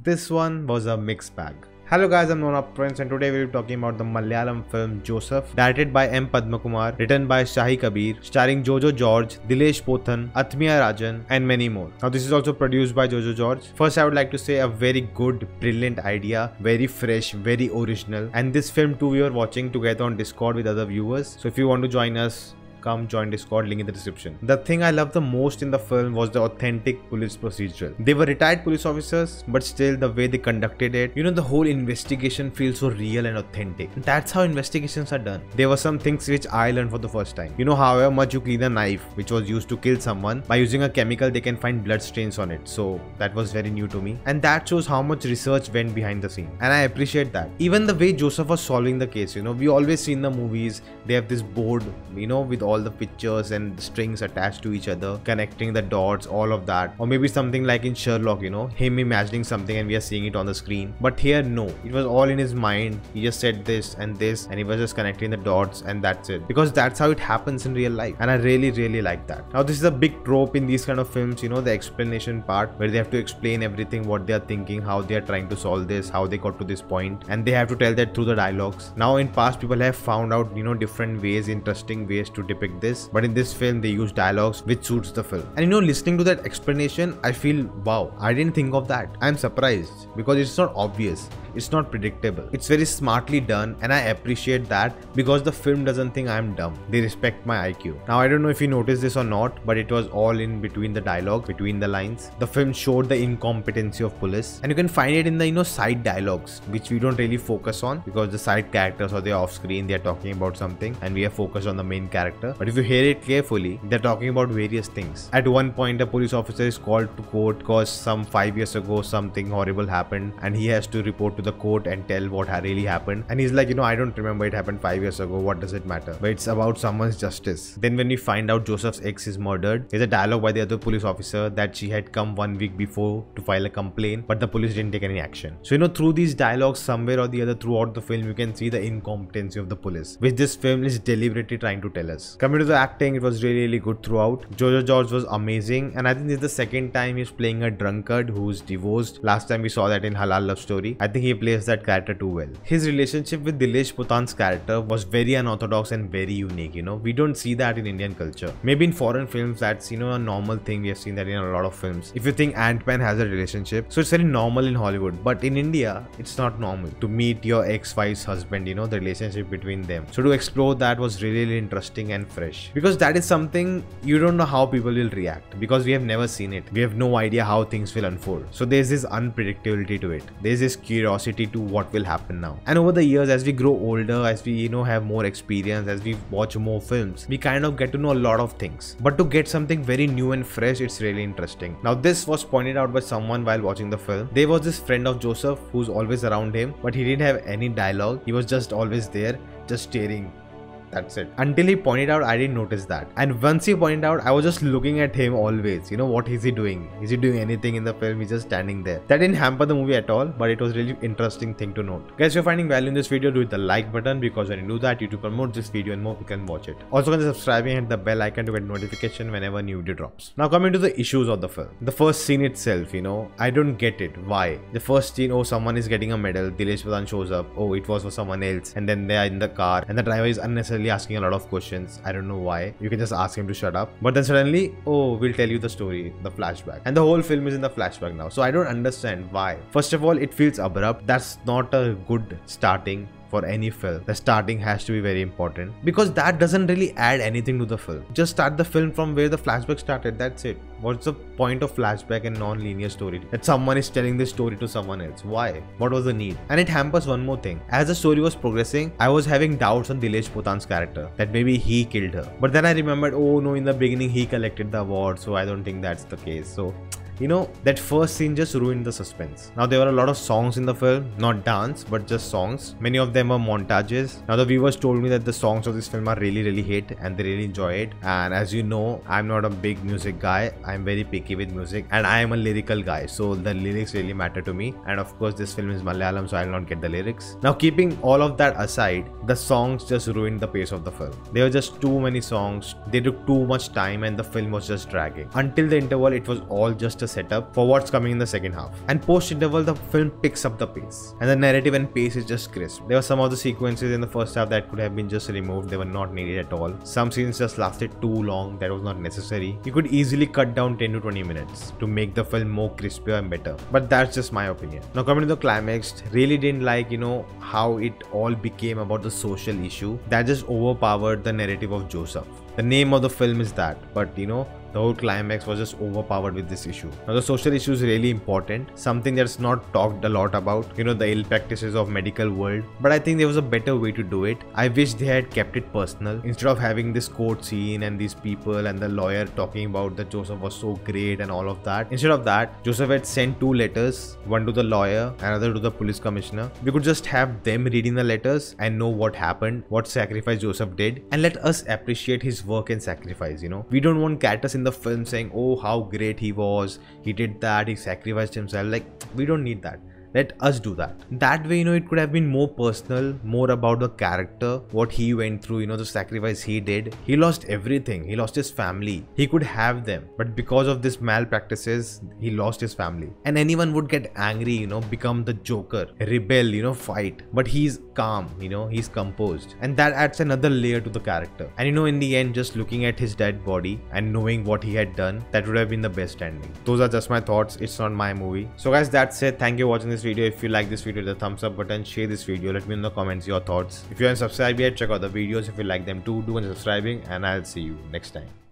This one was a mixed bag. Hello guys, I'm Nona Prince and today we'll be talking about the Malayalam film Joseph, directed by M. Padmakumar, written by Shahi Kabir, starring Joju George, Dileesh Pothan, Athmiya Rajan and many more. Now this is also produced by Joju George. First I would like to say a very good, brilliant idea, very fresh, very original, and this film too we are watching together on Discord with other viewers. So if you want to join us, come join Discord, link in the description. The thing I loved the most in the film was the authentic police procedural. They were retired police officers, but still the way they conducted it, the whole investigation feels so real and authentic. That's how investigations are done. There were some things which I learned for the first time. However much you clean a knife which was used to kill someone, by using a chemical they can find blood stains on it. So that was very new to me. And that shows how much research went behind the scene. And I appreciate that. Even the way Joseph was solving the case, we always see in the movies, they have this board, with all the pictures and strings attached to each other, connecting the dots, all of that. Or maybe something like in Sherlock, him imagining something and we are seeing it on the screen. But here, no, it was all in his mind. He just said this and this and he was just connecting the dots and that's it. Because that's how it happens in real life. And I really like that. Now this is a big trope in these kind of films, the explanation part where they have to explain everything, what they are thinking, how they are trying to solve this, how they got to this point, and they have to tell that through the dialogues. Now in past people have found out, different ways, interesting ways to depict this, but in this film they use dialogues which suits the film. And listening to that explanation, I feel wow, I didn't think of that. I'm surprised because it's not obvious, it's not predictable, it's very smartly done, and I appreciate that because the film doesn't think I'm dumb. They respect my IQ. Now I don't know if you noticed this or not, but it was all in between the dialogue, between the lines. The film showed the incompetency of police, and you can find it in the side dialogues which we don't really focus on because the side characters or they're off screen, they're talking about something and we are focused on the main character. But if you hear it carefully, they're talking about various things. At one point a police officer is called to court because some 5 years ago something horrible happened and he has to report to the court and tell what really happened. And he's like, I don't remember, it happened 5 years ago, what does it matter? But it's about someone's justice. Then when we find out Joseph's ex is murdered, there's a dialogue by the other police officer that she had come 1 week before to file a complaint, but the police didn't take any action. So through these dialogues, somewhere or the other throughout the film, you can see the incompetency of the police, which this film is deliberately trying to tell us. Coming to the acting, it was really good throughout. Joju George was amazing, and I think this is the second time he's playing a drunkard who's divorced. Last time we saw that in Halal Love Story. I think he plays that character too well. His relationship with Dileesh Pothan's character was very unorthodox and very unique. We don't see that in Indian culture. Maybe in foreign films that's a normal thing. We have seen that in a lot of films. If you think Ant-Man has a relationship, so it's very normal in Hollywood, but in India it's not normal to meet your ex-wife's husband, the relationship between them. So to explore that was really interesting and fresh, because that is something you don't know how people will react because we have never seen it. We have no idea how things will unfold. So there's this unpredictability to it. There's this curiosity to what will happen now. And over the years, as we grow older, as we have more experience, as we watch more films, we kind of get to know a lot of things. But to get something very new and fresh, it's really interesting. Now this was pointed out by someone while watching the film. There was this friend of Joseph who's always around him, but he didn't have any dialogue. He was just always there, just staring. That's it. Until he pointed out, I didn't notice that. And once he pointed out, I was just looking at him always. What is he doing? Is he doing anything in the film? He's just standing there. That didn't hamper the movie at all, but it was really interesting thing to note. Guys, if you're finding value in this video, do hit the like button because when you do that, YouTube promotes this video and more people can watch it. Also consider subscribing and hit the bell icon to get notification whenever new video drops. Now coming to the issues of the film. The first scene itself, I don't get it. Why? The first scene, oh, someone is getting a medal. Dileesh Pothan shows up. Oh, it was for someone else. And then they are in the car and the driver is unnecessarily asking a lot of questions. I don't know why. You can just ask him to shut up. But then suddenly, oh, we'll tell you the story, the flashback. And the whole film is in the flashback now. So I don't understand why. First of all, it feels abrupt. That's not a good starting for any film. The starting has to be very important because that doesn't really add anything to the film. Just start the film from where the flashback started. That's it. What's the point of flashback and non-linear story? That someone is telling this story to someone else. Why? What was the need? And it hampers one more thing. As the story was progressing, I was having doubts on Dileesh Pothan's character, that maybe he killed her. But then I remembered, oh no, in the beginning he collected the award, so I don't think that's the case. So that first scene just ruined the suspense. Now there were a lot of songs in the film, not dance but just songs. Many of them were montages. Now the viewers told me that the songs of this film are really hit and they really enjoy it. And as you know, I'm not a big music guy. I'm very picky with music and I am a lyrical guy, so the lyrics really matter to me. And of course this film is Malayalam, so I'll not get the lyrics. Now keeping all of that aside, the songs just ruined the pace of the film. There were just too many songs, they took too much time and the film was just dragging. Until the interval, it was all just a setup for what's coming in the second half. And post-interval, the film picks up the pace. And the narrative and pace is just crisp. There were some of the sequences in the first half that could have been just removed. They were not needed at all. Some scenes just lasted too long. That was not necessary. You could easily cut down 10 to 20 minutes to make the film more crispier and better. But that's just my opinion. Now coming to the climax, really didn't like, how it all became about the social issue. That just overpowered the narrative of Joseph. The name of the film is that, but the whole climax was just overpowered with this issue. Now the social issue is really important, something that's not talked a lot about, the ill practices of medical world, but I think there was a better way to do it. I wish they had kept it personal instead of having this court scene and these people and the lawyer talking about that Joseph was so great and all of that. Instead of that, Joseph had sent 2 letters, one to the lawyer, another to the police commissioner. We could just have them reading the letters and know what happened, what sacrifice Joseph did, and let us appreciate his work and sacrifice. We don't want characters in the film saying, oh, how great he was, he did that, he sacrificed himself. Like, we don't need that. Let us do that. That way, it could have been more personal, more about the character, what he went through, the sacrifice he did. He lost everything. He lost his family. He could have them, but because of this malpractices, he lost his family. And anyone would get angry, become the Joker, rebel, fight. But he's calm, he's composed. And that adds another layer to the character. And in the end, just looking at his dead body and knowing what he had done, that would have been the best ending. Those are just my thoughts. It's not my movie. So guys, that's it. Thank you for watching this video. If you like this video, hit the thumbs up button, share this video, let me know in the comments your thoughts. If you haven't subscribed yet, check out the videos. If you like them too, do consider subscribing, and I'll see you next time.